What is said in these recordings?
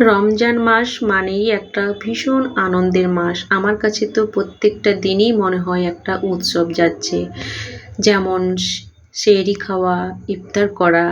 রমজান মাস মানেই একটা ভীষণ আনন্দের মাস। আমার কাছে তো প্রত্যেকটা দিনই মনে হয় একটা উৎসব যাচ্ছে। যেমন সেহরি খাওয়া, ইফতার করা,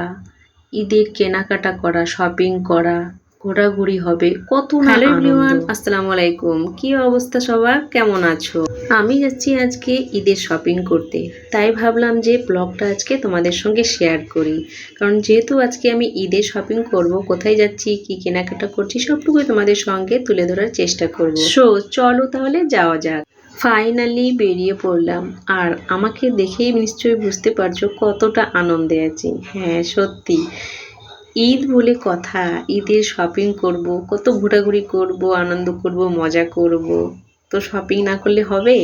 ঈদের কেনাকাটা করা, শপিং করা, ঘোরাঘুরি হবে, কত না হ্যালো এভরিওয়ান, আসসালামু আলাইকুম। কি অবস্থা সবার, কেমন আছো? আমি যাচ্ছি আজকে ঈদের শপিং করতে, তাই ভাবলাম যে ব্লগটা আজকে তোমাদের সঙ্গে শেয়ার করি। কারণ যেহেতু আজকে আমি ঈদের শপিং করব, কোথায় যাচ্ছি, কি কেনাকাটা করছি, সবটুকুই তোমাদের সঙ্গে তুলে ধরার চেষ্টা করব। সো চলো তাহলে যাওয়া যাক। ফাইনালি বেরিয়ে পড়লাম, আর আমাকে দেখেই নিশ্চয়ই বুঝতে পারছো কতটা আনন্দে আছি। হ্যাঁ সত্যি, ঈদ বলে কথা, ঈদের শপিং করব, কত ঘোরাঘুরি করব, আনন্দ করব, মজা করব। তো শপিং না করলে হবে?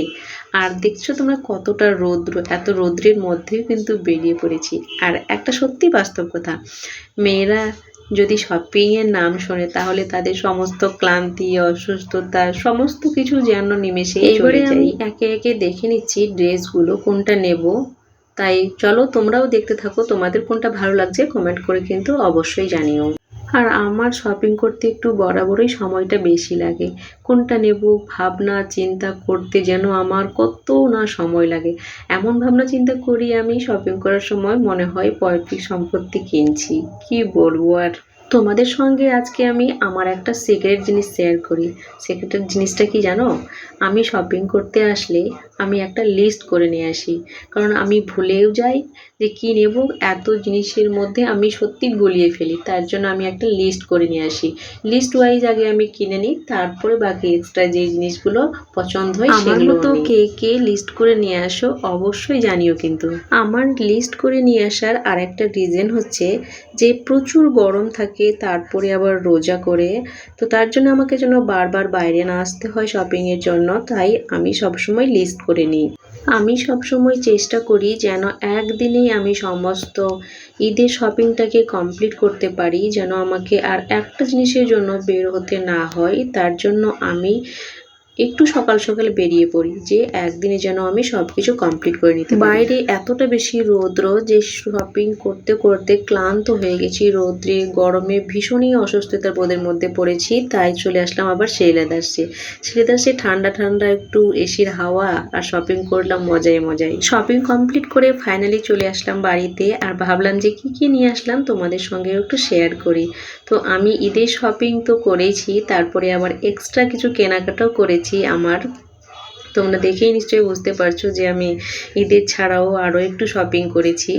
আর দেখছো তোমরা কতটা রৌদ্র, এত রৌদ্রের মধ্যেও কিন্তু বেরিয়ে পড়েছি। আর একটা সত্যি বাস্তব কথা, মেয়েরা যদি শপিংয়ের নাম শোনে তাহলে তাদের সমস্ত ক্লান্তি, অসুস্থতা সমস্ত কিছু যেন নিমেষে চলে যায়। আমি একে একে দেখে নিচ্ছি ড্রেসগুলো কোনটা নেব। তাই চলো তোমরাও দেখতে থাকো, তোমাদের কোনটা ভালো লাগছে কমেন্ট করে কিন্তু অবশ্যই জানিও। আর আমার শপিং করতে একটু বরাবরই সময়টা বেশি লাগে। কোনটা নেব ভাবনা চিন্তা করতে যেন আমার কত না সময় লাগে। এমন ভাবনা চিন্তা করি আমি শপিং করার সময়, মনে হয় পৈতৃক সম্পত্তি কিনছি। কি বলবো আর। তোমাদের সঙ্গে আজকে আমি আমার একটা সিক্রেট জিনিস শেয়ার করি। সিক্রেট জিনিসটা কি জানো? আমি শপিং করতে আসলে আমি একটা লিস্ট করে নিয়ে আসি। কারণ আমি ভুলেও যাই যে কী নেব, এত জিনিসের মধ্যে আমি সত্যি গুলিয়ে ফেলি। তার জন্য আমি একটা লিস্ট করে নিয়ে আসি। লিস্ট ওয়াইজ আগে আমি কিনে নিই, তারপরে বাকি এক্সট্রা যে জিনিসগুলো পছন্দ হয় সেগুলো তো কে কে লিস্ট করে নিয়ে আসো অবশ্যই জানিও কিন্তু। আমার লিস্ট করে নিয়ে আসার আর একটা রিজন হচ্ছে যে প্রচুর গরম থাকে, তারপরে আবার রোজা করে, তো তার জন্য আমাকে যেন বারবার বাইরে না আসতে হয় শপিংয়ের জন্য। তাই আমি সবসময় লিস্ট করে নিই। আমি সবসময় চেষ্টা করি যেন একদিনেই আমি সমস্ত ঈদের শপিংটাকে কমপ্লিট করতে পারি, যেন আমাকে আর একটা জিনিসের জন্য বের হতে না হয়। তার জন্য আমি একটু সকাল সকাল বেরিয়ে পড়ি, যে একদিনে যেন আমি সব কিছু কমপ্লিট করে নিতে পারি। বাইরে এতটা বেশি রৌদ্র যে শপিং করতে করতে ক্লান্ত হয়ে গেছি। রৌদ্রে গরমে ভীষণই অসুস্থতার বোধের মধ্যে পড়েছি। তাই চলে আসলাম আবার শ্রীলেদার্সে ঠান্ডা ঠান্ডা একটু এসির হাওয়া, আর শপিং করলাম মজায় মজায়। শপিং কমপ্লিট করে ফাইনালি চলে আসলাম বাড়িতে, আর ভাবলাম যে কি কি নিয়ে আসলাম তোমাদের সঙ্গে একটু শেয়ার করি। তো আমি ঈদের শপিং তো করেছি, তারপরে আবার এক্সট্রা কিছু কেনাকাটাও করেছি আমার। তোমরা দেখেই নিশ্চয়ই বুঝতে পারছো যে আমি ঈদের ছাড়াও আরও একটু শপিং করেছি।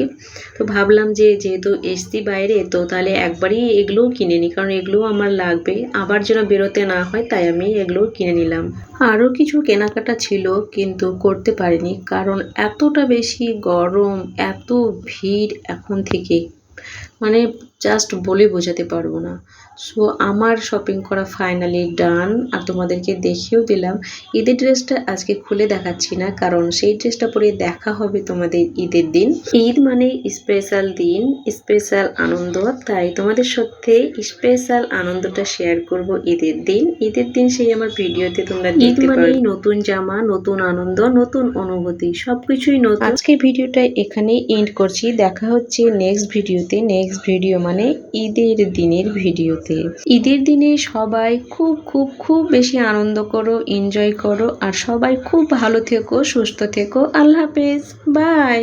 তো ভাবলাম যে যেহেতু এসছি বাইরে, তো তাহলে একবারই এগুলোও কিনে নিই, কারণ এগুলোও আমার লাগবে, আবার যেন বেরোতে না হয়, তাই আমি এগুলোও কিনে নিলাম। আরও কিছু কেনাকাটা ছিল কিন্তু করতে পারিনি, কারণ এতটা বেশি গরম, এত ভিড় এখন থেকে, মানে জাস্ট বলে বোঝাতে পারবো না। সো আমার শপিং করা ফাইনালি ডান, আর তোমাদেরকে দেখিয়েও দিলাম। ঈদের ড্রেসটা আজকে খুলে দেখাচ্ছি না, কারণ সেই ড্রেসটা পরে দেখা হবে তোমাদের ঈদের দিন। ঈদ মানে স্পেশাল দিন, স্পেশাল আনন্দ, তাই তোমাদের সাথে স্পেশাল আনন্দটা শেয়ার করব ঈদের দিন। ঈদের দিন সেই আমার ভিডিওতে তোমরা দেখতে পারবে। নতুন জামা, নতুন আনন্দ, নতুন অনুভূতি, সবকিছুই নতুন। আজকে ভিডিওটা এখানেই এন্ড করছি। দেখা হচ্ছে নেক্সট ভিডিওতে। নেক্সট ভিডিও মানে ঈদের দিনের ভিডিওতে। ঈদের দিনে সবাই খুব খুব খুব বেশি আনন্দ করো, এনজয় করো, আর সবাই খুব ভালো থেকো, সুস্থ থেকো। আল্লাহ হাফেজ, বাই।